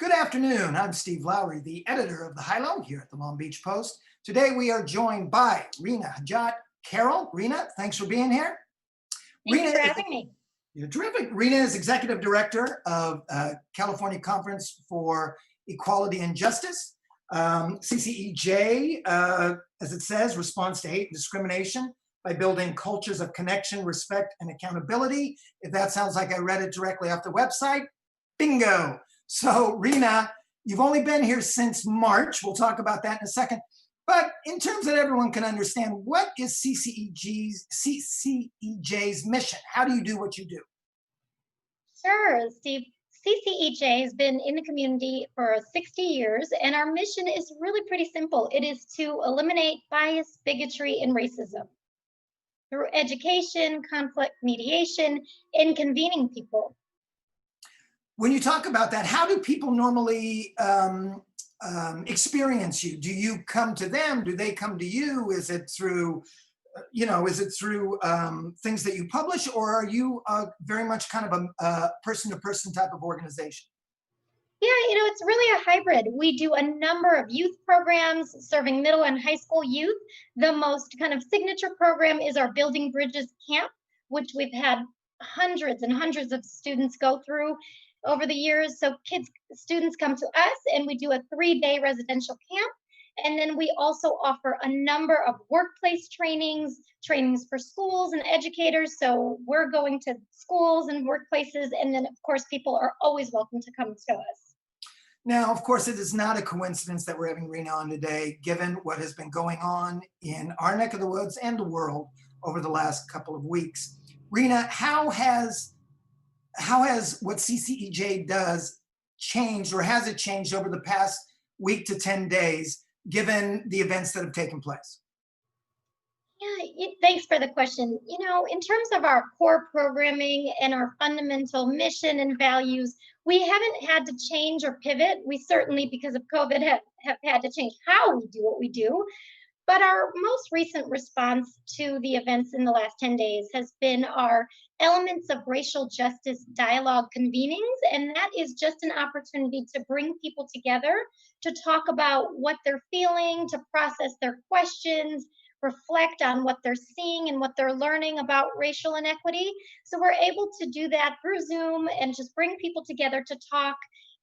Good afternoon. I'm Steve Lowry, the editor of the High-Low here at the Long Beach Post. Today we are joined by Reena Hajat Carroll. Reena, thanks for being here. Thank you Reena for is having me. you're terrific. Reena is executive director of California Conference for Equality and Justice. CCEJ, as it says, responds to hate and discrimination by building cultures of connection, respect, and accountability. If that sounds like I read it directly off the website, bingo. So, Reena, you've only been here since March. We'll talk about that in a second. But in terms that everyone can understand, what is CCEJ's mission? How do you do what you do? Sure, Steve. CCEJ has been in the community for 60 years, and our mission is really pretty simple. It is to eliminate bias, bigotry, and racism through education, conflict mediation, and convening people. When you talk about that, how do people normally experience you? Do you come to them? Do they come to you? Is it through, things that you publish, or are you very much kind of a person-to-person type of organization? Yeah, it's really a hybrid. We do a number of youth programs serving middle and high school youth. The most kind of signature program is our Building Bridges camp, which we've had hundreds and hundreds of students go through over the years. So students come to us and we do a 3-day residential camp. And then we also offer a number of workplace trainings for schools and educators. So we're going to schools and workplaces. And then, of course, people are always welcome to come to us. Now, of course, it is not a coincidence that we're having Reena on today, given what has been going on in our neck of the woods and the world over the last couple of weeks. Reena, how has what CCEJ does changed, or has it changed over the past week to 10 days, given the events that have taken place? Yeah, thanks for the question. In terms of our core programming and our fundamental mission and values, we haven't had to change or pivot. We certainly, because of COVID, have had to change how we do what we do. But our most recent response to the events in the last 10 days has been our Elements of Racial Justice dialogue convenings. And that is just an opportunity to bring people together to talk about what they're feeling, to process their questions, reflect on what they're seeing and what they're learning about racial inequity. So we're able to do that through Zoom and just bring people together to talk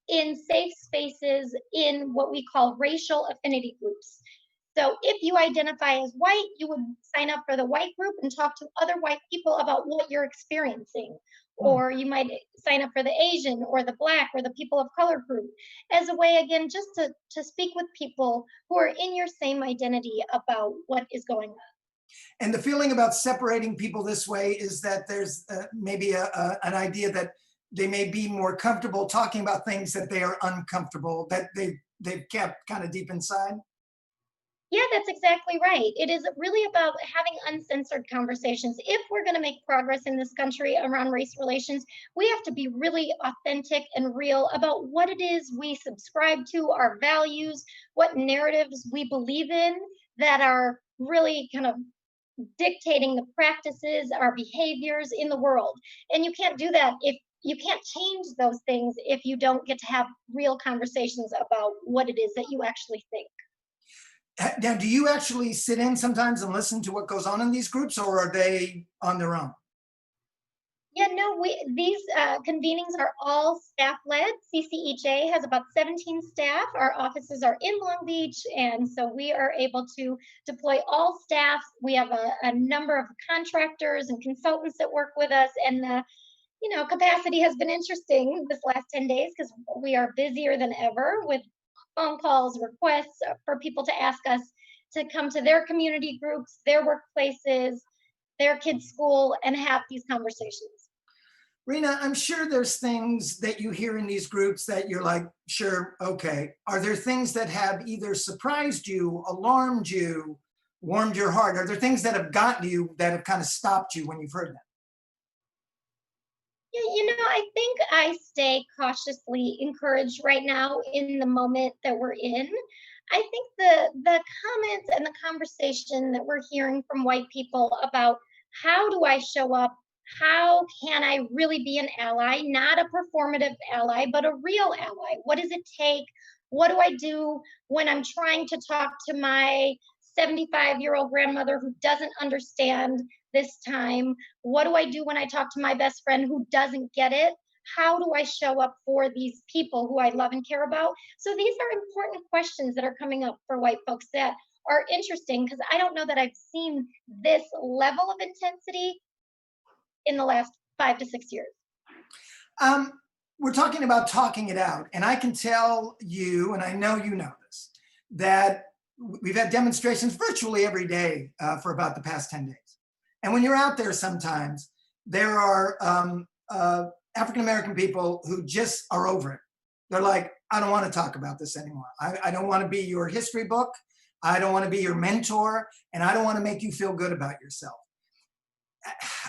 in safe spaces in what we call racial affinity groups. So if you identify as white, you would sign up for the white group and talk to other white people about what you're experiencing. Hmm. Or you might sign up for the Asian or the Black or the people of color group as a way, again, just to speak with people who are in your same identity about what is going on. And the feeling about separating people this way is that there's maybe an idea that they may be more comfortable talking about things that they are uncomfortable, that they've kept kind of deep inside. Yeah, that's exactly right. It is really about having uncensored conversations. If we're going to make progress in this country around race relations, we have to be really authentic and real about what it is we subscribe to, our values, what narratives we believe in that are really kind of dictating the practices, our behaviors in the world. And you can't do that if you can't change those things if you don't get to have real conversations about what it is that you actually think. Now, do you actually sit in sometimes and listen to what goes on in these groups, or are they on their own? Yeah, no, these convenings are all staff led. CCEJ has about 17 staff. Our offices are in Long Beach, and so we are able to deploy all staff. We have a number of contractors and consultants that work with us, and the capacity has been interesting this last 10 days because we are busier than ever with phone calls, requests for people to ask us to come to their community groups, their workplaces, their kids' school, and have these conversations. Reena, I'm sure there's things that you hear in these groups that you're like, sure, okay. Are there things that have either surprised you, alarmed you, warmed your heart? Are there things that have gotten you that have kind of stopped you when you've heard them? Yeah, I think I stay cautiously encouraged right now in the moment that we're in. I think the comments and the conversation that we're hearing from white people about how do I show up How can I really be an ally, not a performative ally, but a real ally? What does it take? What do I do when I'm trying to talk to my 75-year-old grandmother who doesn't understand this time? What do I do when I talk to my best friend who doesn't get it? How do I show up for these people who I love and care about? So these are important questions that are coming up for white folks that are interesting, because I don't know that I've seen this level of intensity in the last 5 to 6 years. Um, we're talking about talking it out, and I can tell you, and I know you know this, that we've had demonstrations virtually every day for about the past 10 days. And when you're out there, sometimes there are African American people who just are over it. They're like, I don't want to talk about this anymore. I don't want to be your history book. I don't want to be your mentor, and I don't want to make you feel good about yourself.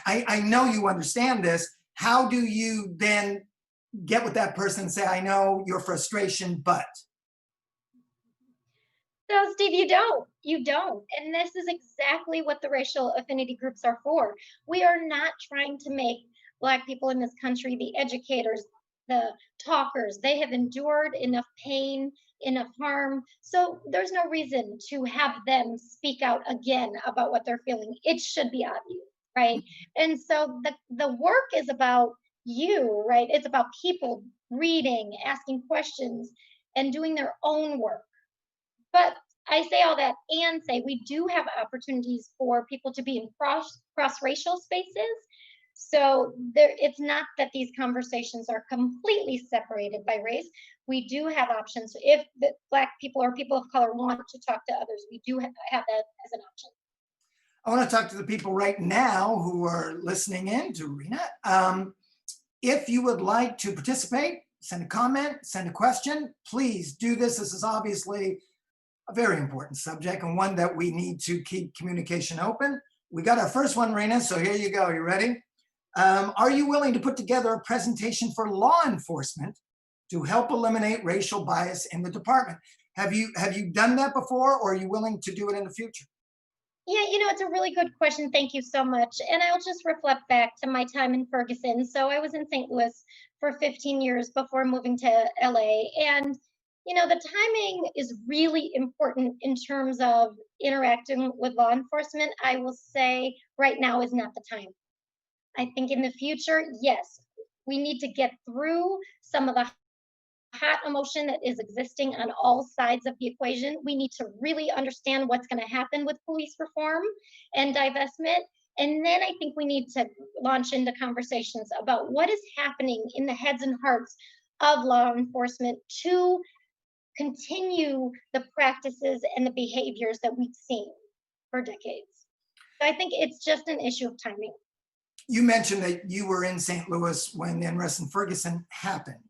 I know you understand this. How do you then get with that person and say, I know your frustration, but? So, Steve, you don't. You don't. And this is exactly what the racial affinity groups are for. We are not trying to make Black people in this country the educators, the talkers. They have endured enough pain, enough harm. So, there's no reason to have them speak out again about what they're feeling. It should be obvious, right? And so, the work is about you, right? It's about people reading, asking questions, and doing their own work. But I say all that and say we do have opportunities for people to be in cross racial spaces. So it's not that these conversations are completely separated by race. We do have options. If the Black people or people of color want to talk to others, we do have that as an option. I want to talk to the people right now who are listening in to Reena. If you would like to participate, send a comment, send a question, please do this. This is obviously a very important subject and one that we need to keep communication open. We got our first one, Reena, so here you go. You ready? Are you willing to put together a presentation for law enforcement to help eliminate racial bias in the department? Have you done that before, or are you willing to do it in the future? Yeah, it's a really good question. Thank you so much. And I'll just reflect back to my time in Ferguson. So I was in St. Louis for 15 years before moving to LA. And, the timing is really important in terms of interacting with law enforcement. I will say right now is not the time. I think in the future, yes, we need to get through some of the hot emotion that is existing on all sides of the equation. We need to really understand what's going to happen with police reform and divestment. And then I think we need to launch into conversations about what is happening in the heads and hearts of law enforcement to continue the practices and the behaviors that we've seen for decades. So I think it's just an issue of timing. You mentioned that you were in St. Louis when the unrest in Ferguson happened.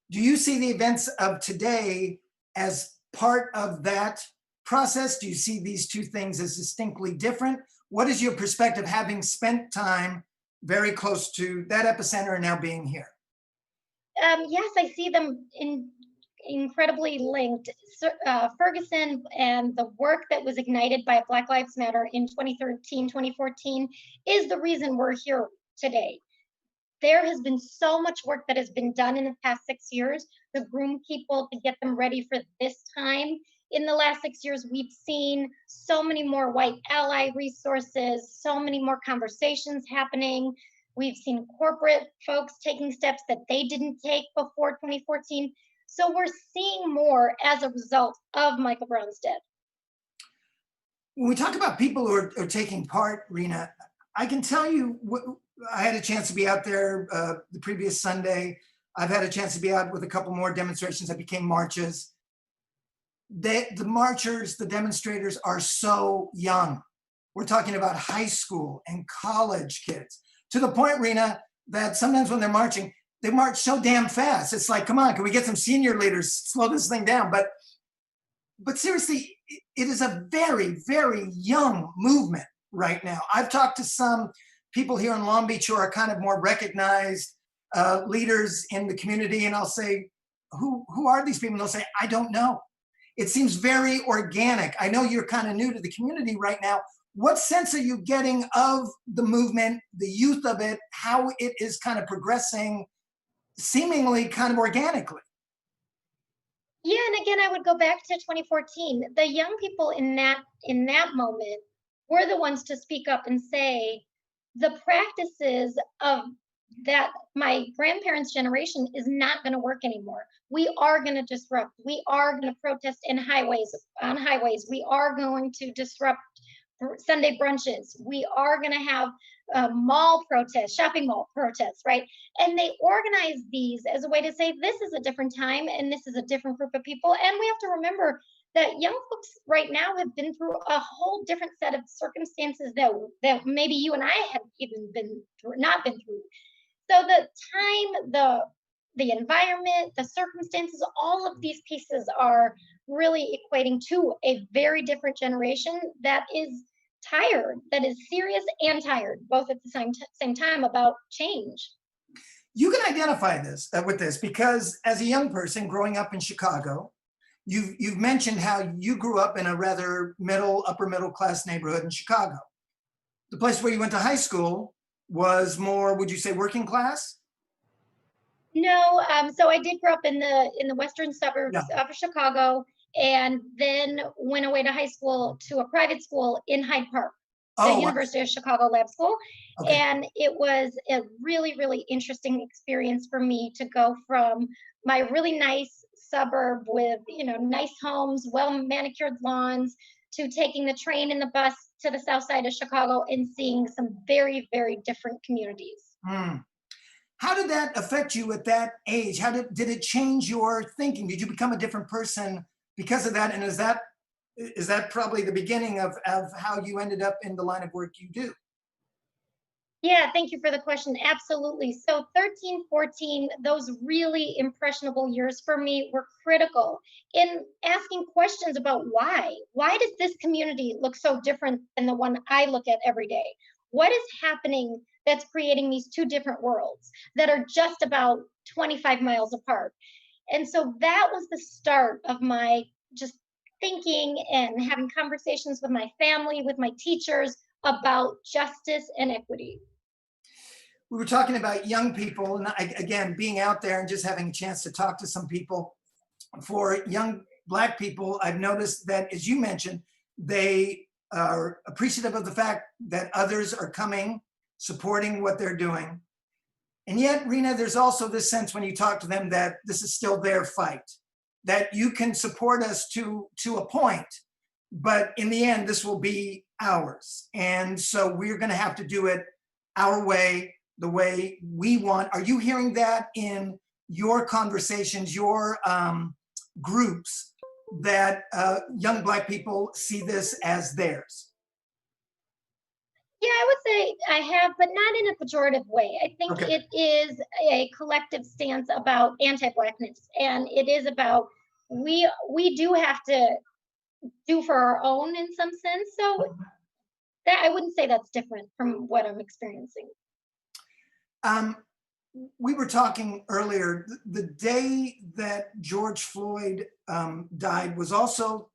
Do you see the events of today as part of that process? Do you see these two things as distinctly different? What is your perspective, having spent time very close to that epicenter and now being here? Yes, I see them incredibly linked. Ferguson and the work that was ignited by Black Lives Matter in 2013, 2014 is the reason we're here today. There has been so much work that has been done in the past 6 years to groom people, to get them ready for this time. In the last 6 years, we've seen so many more white ally resources, so many more conversations happening. We've seen corporate folks taking steps that they didn't take before 2014. So we're seeing more as a result of Michael Brown's death. When we talk about people who are taking part, Reena, I can tell you, I had a chance to be out there the previous Sunday. I've had a chance to be out with a couple more demonstrations that became marches. The marchers, the demonstrators are so young. We're talking about high school and college kids, to the point, Reena, that sometimes when they're marching, they march so damn fast. It's like, come on, can we get some senior leaders, slow this thing down? But seriously, it is a very, very young movement right now. I've talked to some people here in Long Beach who are kind of more recognized leaders in the community, and I'll say, who are these people? And they'll say, I don't know. It seems very organic. I know you're kind of new to the community right now. What sense are you getting of the movement, the youth of it, how it is kind of progressing, seemingly kind of organically? Yeah, and again, I would go back to 2014. The young people in that moment were the ones to speak up and say the practices of that my grandparents' generation is not going to work anymore. We are going to disrupt. We are going to protest in highways on highways. We are going to disrupt Sunday brunches. We are going to have mall protests, shopping mall protests, right? And they organize these as a way to say this is a different time and this is a different group of people. And we have to remember that young folks right now have been through a whole different set of circumstances that maybe you and I have even been through, not been through. So the time, the environment, the circumstances, all of these pieces are really equating to a very different generation that is tired, that is serious and tired, both at the same time about change. You can identify this with this because as a young person growing up in Chicago, you've mentioned how you grew up in a rather upper middle class neighborhood in Chicago. The place where you went to high school was more, would you say, working class? No, so I did grow up in the western Yeah. suburbs of Chicago, and then went away to high school to a private school in Hyde Park, the Oh, wow. University of Chicago Lab School, Okay. and it was a really, really interesting experience for me to go from my really nice suburb with, nice homes, well manicured lawns, to taking the train and the bus to the south side of Chicago and seeing some very, very different communities. Hmm. How did that affect you at that age? Did it change your thinking? Did you become a different person because of that? And is that probably the beginning of how you ended up in the line of work you do? Yeah, thank you for the question. Absolutely. So 13, 14, those really impressionable years for me were critical in asking questions about why. Why does this community look so different than the one I look at every day? What is happening that's creating these two different worlds that are just about 25 miles apart? And so that was the start of my just thinking and having conversations with my family, with my teachers about justice and equity. We were talking about young people, and again, being out there and just having a chance to talk to some people. For young Black people, I've noticed that, as you mentioned, they are appreciative of the fact that others are coming, supporting what they're doing. And yet, Reena, there's also this sense when you talk to them that this is still their fight, that you can support us to a point, but in the end, this will be ours. And so we're going to have to do it our way, the way we want. Are you hearing that in your conversations, your groups, that young Black people see this as theirs? Yeah, I would say I have, but not in a pejorative way. I think Okay. it is a collective stance about anti-blackness, and it is about we do have to do for our own in some sense. So that I wouldn't say that's different from what I'm experiencing. Um, we were talking earlier, the day that George Floyd died was also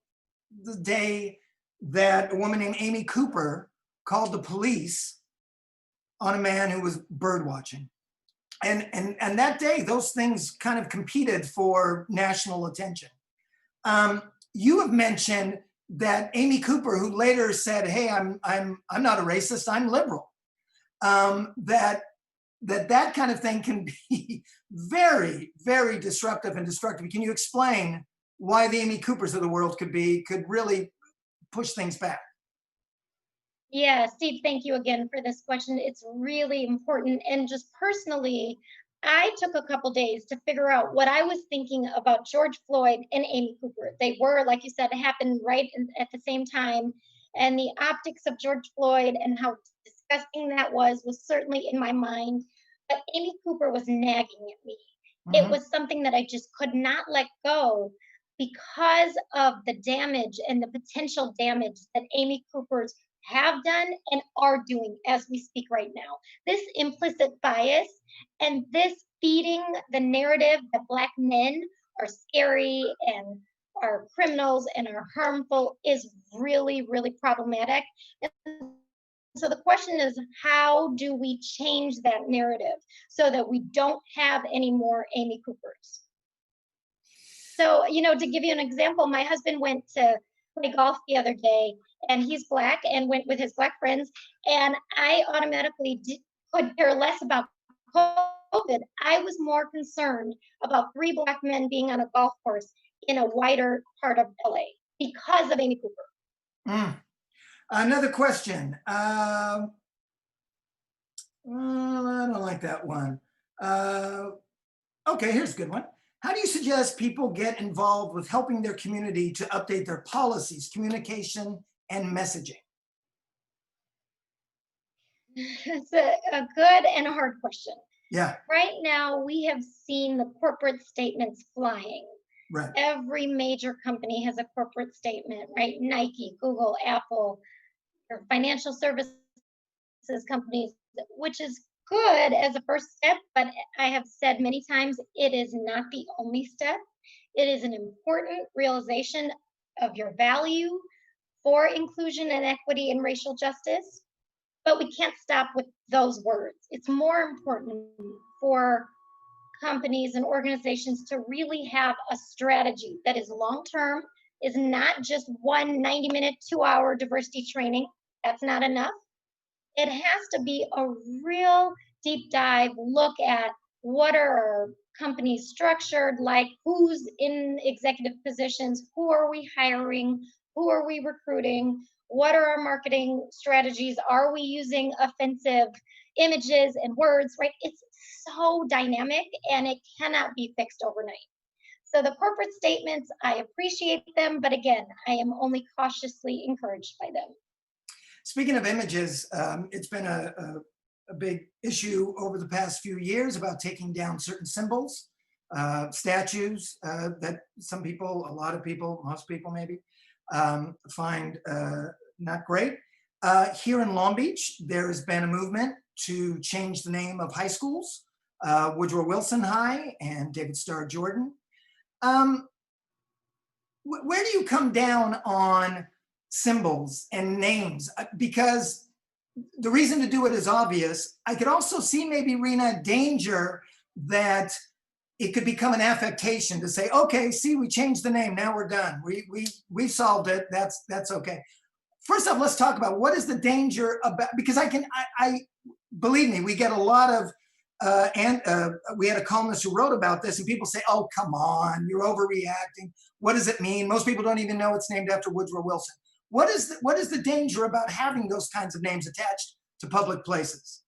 the day that a woman named Amy Cooper called the police on a man who was bird watching. And that day, those things kind of competed for national attention. Um, you have mentioned that Amy Cooper, who later said, "Hey, I'm not a racist, I'm liberal," that kind of thing can be very, very disruptive and destructive. Can you explain why the Amy Coopers of the world could really push things back? Yeah, Steve, thank you again for this question. It's really important. And just personally, I took a couple days to figure out what I was thinking about George Floyd and Amy Cooper. They were, like you said, happened at the same time. And the optics of George Floyd and how disgusting that was certainly in my mind. But Amy Cooper was nagging at me. It Mhm. was something that I just could not let go because of the damage and the potential damage that Amy Cooper's have done and are doing as we speak right now. This implicit bias and this feeding the narrative that Black men are scary and are criminals and are harmful is really, really problematic. And so the question is, how do we change that narrative so that we don't have any more Amy Coopers? So, to give you an example, my husband went to play golf the other day, and he's Black and went with his Black friends. And I automatically could care less about COVID. I was more concerned about three Black men being on a golf course in a wider part of LA because of Amy Cooper. Another question. I don't like that one. Okay, here's a good one. How do you suggest people get involved with helping their community to update their policies, communication, and messaging? It's a good and a hard question. Yeah, Right now, we have seen the corporate statements flying. right. Every major company has a corporate statement, right? Nike, Google, Apple, or financial services companies, which is good as a first step, but I have said many times it is not the only step. It is an important realization of your value for inclusion and equity and racial justice, but we can't stop with those words. It's more important for companies and organizations to really have a strategy that is long term, is not just one 90-minute, 2-hour diversity training. That's not enough. It has to be a real deep dive look at what are companies structured, like who's in executive positions, who are we hiring, who are we recruiting, what are our marketing strategies, are we using offensive images and words, right? It's so dynamic and it cannot be fixed overnight. So the corporate statements, I appreciate them, but again, I am only cautiously encouraged by them. Speaking of images, it's been a big issue over the past few years about taking down certain symbols, statues that some people, a lot of people, most people maybe, find not great. Here in Long Beach, there has been a movement to change the name of high schools, Woodrow Wilson High and David Starr Jordan. Where do you come down on symbols and names? Because the reason to do it is obvious. I could also see maybe, Reena, danger that it could become an affectation to say, okay, see, we changed the name, now we're done. We solved it, that's okay. First off, let's talk about what is the danger about, because I believe me, we get a lot of, we had a columnist who wrote about this and people say, oh, come on, you're overreacting. What does it mean? Most people don't even know it's named after Woodrow Wilson. What is the danger about having those kinds of names attached to public places?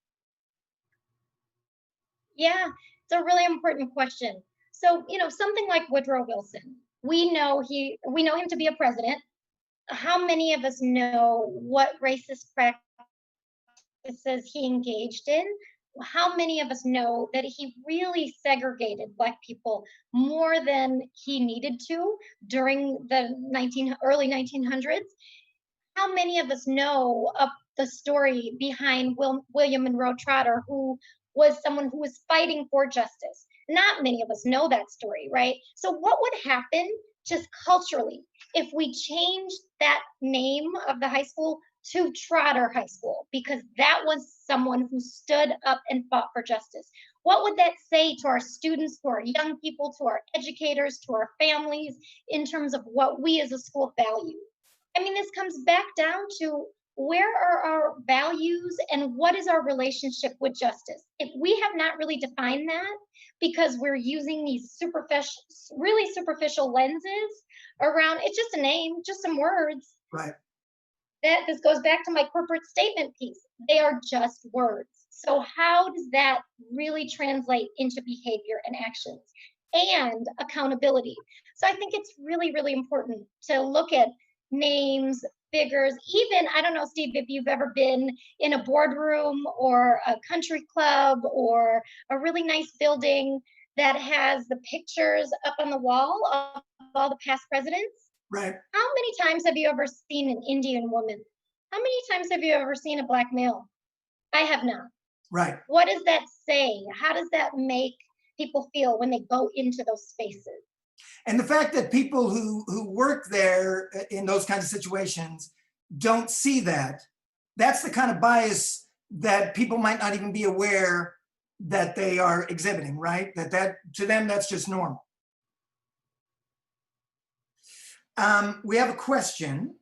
Yeah, it's a really important question. So, something like Woodrow Wilson, we know him to be a president. How many of us know what racist practices he engaged in? How many of us know that he really segregated Black people more than he needed to during the early 1900s? How many of us know of the story behind William Monroe Trotter, who was someone who was fighting for justice? Not many of us know that story, right? So, what would happen just culturally if we changed that name of the high school to Trotter High School, because that was someone who stood up and fought for justice? What would that say to our students, to our young people, to our educators, to our families, in terms of what we as a school value? I mean, this comes back down to, where are our values and what is our relationship with justice? If we have not really defined that, because we're using these really superficial lenses around, it's just a name, just some words. Right. This goes back to my corporate statement piece. They are just words. So how does that really translate into behavior and actions and accountability? So I think it's really, really important to look at names, figures, even, I don't know, Steve, if you've ever been in a boardroom or a country club or a really nice building that has the pictures up on the wall of all the past presidents. Right. How many times have you ever seen an Indian woman? How many times have you ever seen a Black male? I have not. Right. What does that say? How does that make people feel when they go into those spaces? And the fact that people who work there in those kinds of situations don't see that, that's the kind of bias that people might not even be aware that they are exhibiting, right? That to them, that's just normal. We have a question.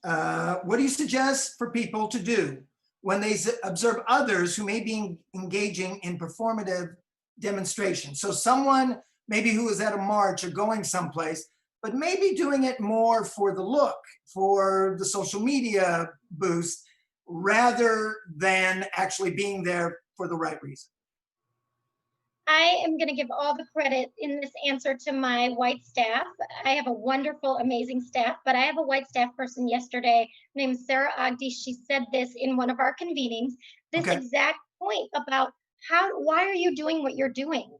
What do you suggest for people to do when they observe others who may be engaging in performative demonstrations? So someone maybe who is at a march or going someplace, but maybe doing it more for the look, for the social media boost, rather than actually being there for the right reason. I am going to give all the credit in this answer to my white staff. I have a wonderful, amazing staff, but I have a white staff person yesterday named Sarah Agdi. She said this in one of our convenings, this Okay. exact point about why are you doing what you're doing?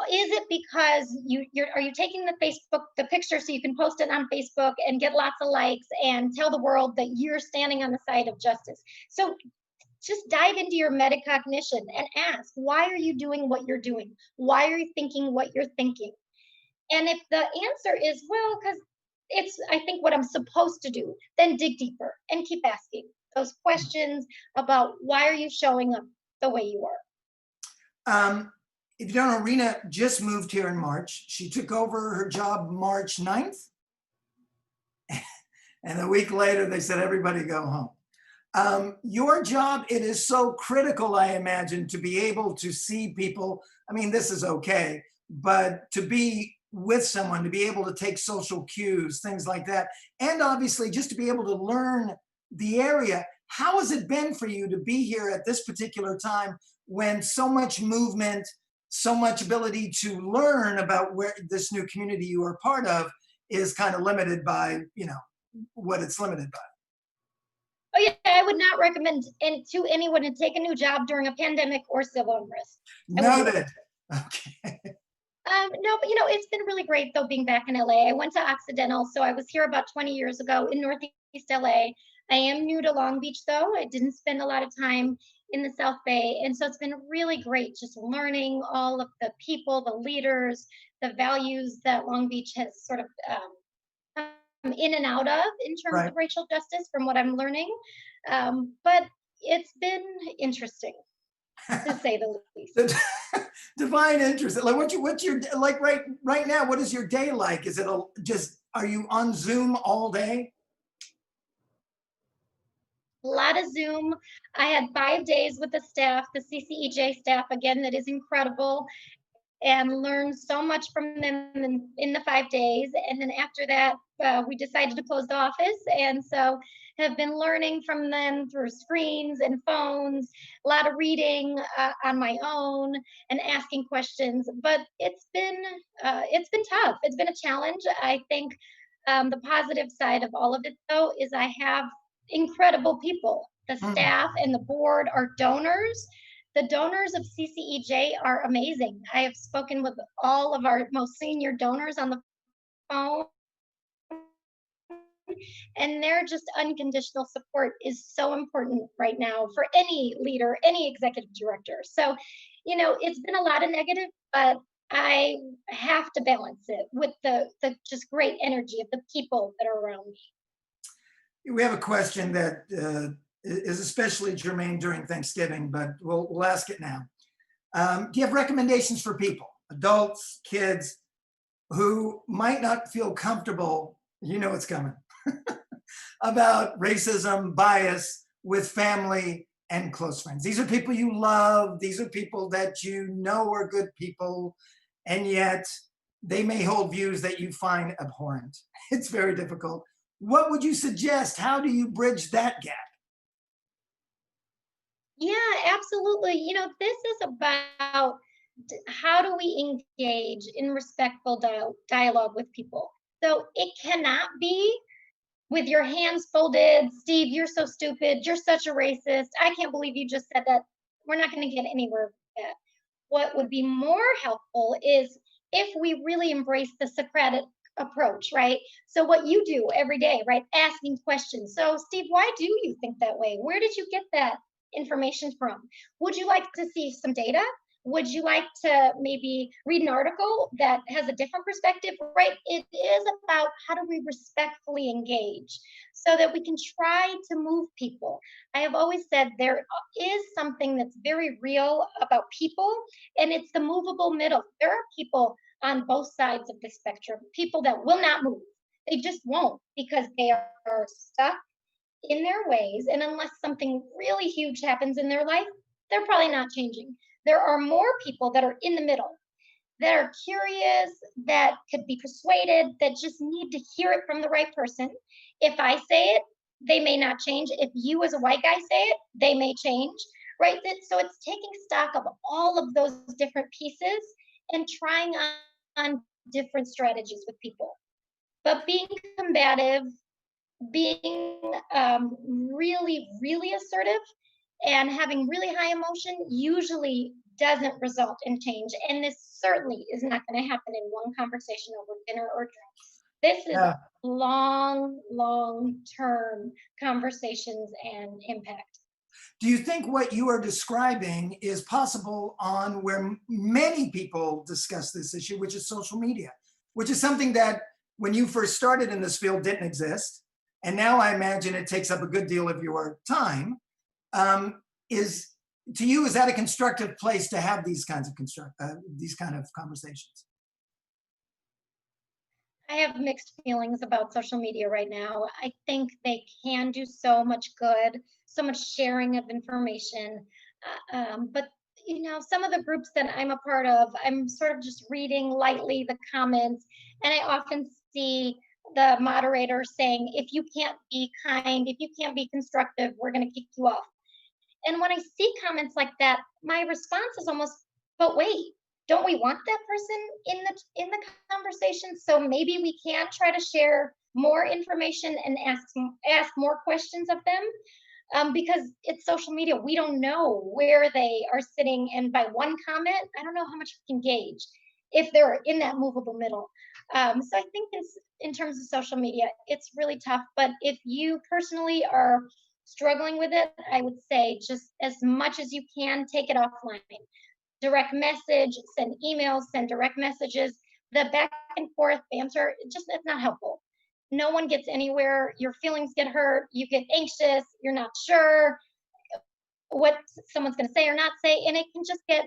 Is it because are you taking the picture so you can post it on Facebook and get lots of likes and tell the world that you're standing on the side of justice? So just dive into your metacognition and ask, why are you doing what you're doing? Why are you thinking what you're thinking? And if the answer is, well, because it's, I think, what I'm supposed to do, then dig deeper and keep asking those questions about why are you showing up the way you are. If you don't know, Reena just moved here in March. She took over her job March 9th. And a week later, they said, everybody go home. Your job, it is so critical, I imagine, to be able to see people. I mean, this is okay, but to be with someone, to be able to take social cues, things like that, and obviously just to be able to learn the area. How has it been for you to be here at this particular time when so much movement, so much ability to learn about where this new community you are part of is kind of limited by, what it's limited by? Oh yeah, I would not recommend to anyone to take a new job during a pandemic or civil unrest. Noted. Okay. No, but it's been really great though being back in LA. I went to Occidental, so I was here about 20 years ago in Northeast LA. I am new to Long Beach though. I didn't spend a lot of time in the South Bay, and so it's been really great just learning all of the people, the leaders, the values that Long Beach has sort of come in and out of in terms Right. of racial justice from what I'm learning. But it's been interesting to say the least. The divine interest. Like what's your like right now? What is your day like? Is it are you on Zoom all day? A lot of Zoom. I had 5 days with the staff, the CCEJ staff, again, that is incredible, and learned so much from them in the 5 days. And then after that, we decided to close the office. And so have been learning from them through screens and phones, a lot of reading on my own and asking questions. But it's been tough. It's been a challenge. I think the positive side of all of it, though, is I have incredible people. The Mm. staff and the board are donors. The donors of CCEJ are amazing. I have spoken with all of our most senior donors on the phone, and their just unconditional support is so important right now for any leader, any executive director. So, it's been a lot of negative, but I have to balance it with the just great energy of the people that are around me. We have a question that is especially germane during Thanksgiving, but we'll ask it now. Do you have recommendations for people, adults, kids, who might not feel comfortable, it's coming, about racism, bias with family and close friends? These are people you love. These are people that you know are good people, and yet they may hold views that you find abhorrent. It's very difficult. What would you suggest? How do you bridge that gap? Yeah, absolutely. This is about how do we engage in respectful dialogue with people. So it cannot be with your hands folded, Steve, you're so stupid, you're such a racist, I can't believe you just said that. We're not going to get anywhere with that. What would be more helpful is if we really embrace the Socratic approach, right? So what you do every day, right? Asking questions. So Steve, why do you think that way? Where did you get that information from? Would you like to see some data? Would you like to maybe read an article that has a different perspective, right? It is about how do we respectfully engage so that we can try to move people. I have always said there is something that's very real about people, and it's the movable middle. There are people on both sides of the spectrum, people that will not move. They just won't because they are stuck in their ways. And unless something really huge happens in their life, they're probably not changing. There are more people that are in the middle, that are curious, that could be persuaded, that just need to hear it from the right person. If I say it, they may not change. If you, as a white guy, say it, they may change, right? So it's taking stock of all of those different pieces and trying on different strategies with people. But being combative, being really, really assertive, and having really high emotion usually doesn't result in change. And this certainly is not going to happen in one conversation over dinner or drinks. This is Yeah. long, long term conversations and impact. Do you think what you are describing is possible on where many people discuss this issue, which is social media, which is something that when you first started in this field didn't exist, and now I imagine it takes up a good deal of your time. Is to you, is that a constructive place to have these kinds of these kind of conversations? I have mixed feelings about social media right now. I think they can do so much good, so much sharing of information. But some of the groups that I'm a part of, I'm sort of just reading lightly the comments, and I often see the moderator saying, if you can't be kind, if you can't be constructive, we're going to kick you off. And when I see comments like that, my response is almost, but wait, don't we want that person in the conversation? So maybe we can try to share more information and ask more questions of them. Because it's social media, we don't know where they are sitting, and by one comment, I don't know how much we can gauge if they're in that movable middle. So I think in terms of social media, it's really tough. But if you personally are struggling with it, I would say just as much as you can, take it offline. Direct message, send emails, send direct messages. The back and forth banter, it's not helpful. No one gets anywhere. Your feelings get hurt. You get anxious. You're not sure what someone's going to say or not say. And it can just get,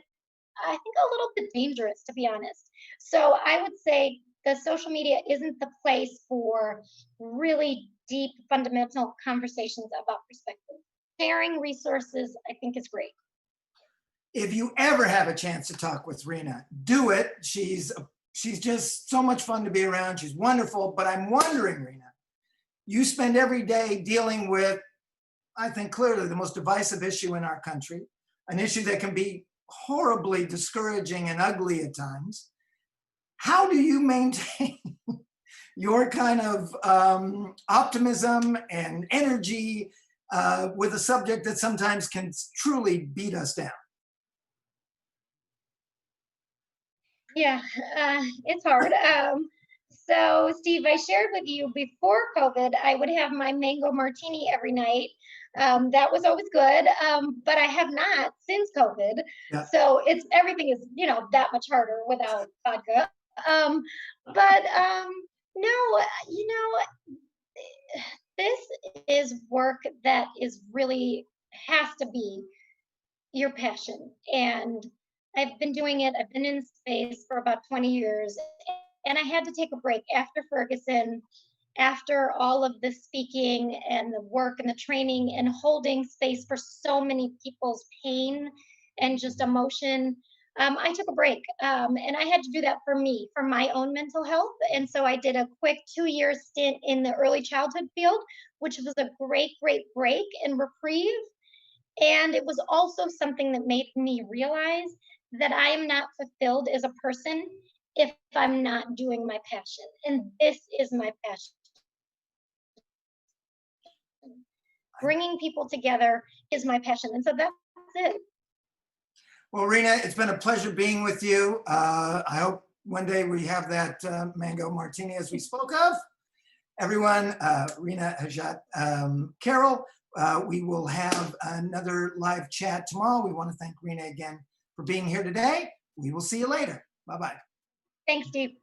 I think, a little bit dangerous, to be honest. So I would say the social media isn't the place for really deep, fundamental conversations about perspective. Sharing resources, I think, is great. If you ever have a chance to talk with Reena, do it. She's just so much fun to be around. She's wonderful. But I'm wondering, Reena, you spend every day dealing with, I think clearly, the most divisive issue in our country, an issue that can be horribly discouraging and ugly at times. How do you maintain your kind of optimism and energy with a subject that sometimes can truly beat us down? Yeah, it's hard. So, Steve, I shared with you before COVID, I would have my mango martini every night. That was always good, but I have not since COVID. Yeah. So everything is that much harder without vodka. But no, this is work that is really has to be your passion. And I've been doing it. I've been in space for about 20 years. And I had to take a break after Ferguson, after all of the speaking and the work and the training and holding space for so many people's pain and just emotion. I took a break, and I had to do that for me, for my own mental health. And so I did a quick 2-year stint in the early childhood field, which was a great, great break and reprieve. And it was also something that made me realize that I am not fulfilled as a person if I'm not doing my passion. And this is my passion. Bringing people together is my passion. And so that's it. Well, Reena, it's been a pleasure being with you. I hope one day we have that mango martini as we spoke of. Everyone, Reena Hajat Carroll, we will have another live chat tomorrow. We want to thank Reena again for being here today. We will see you later. Bye-bye. Thanks, Steve.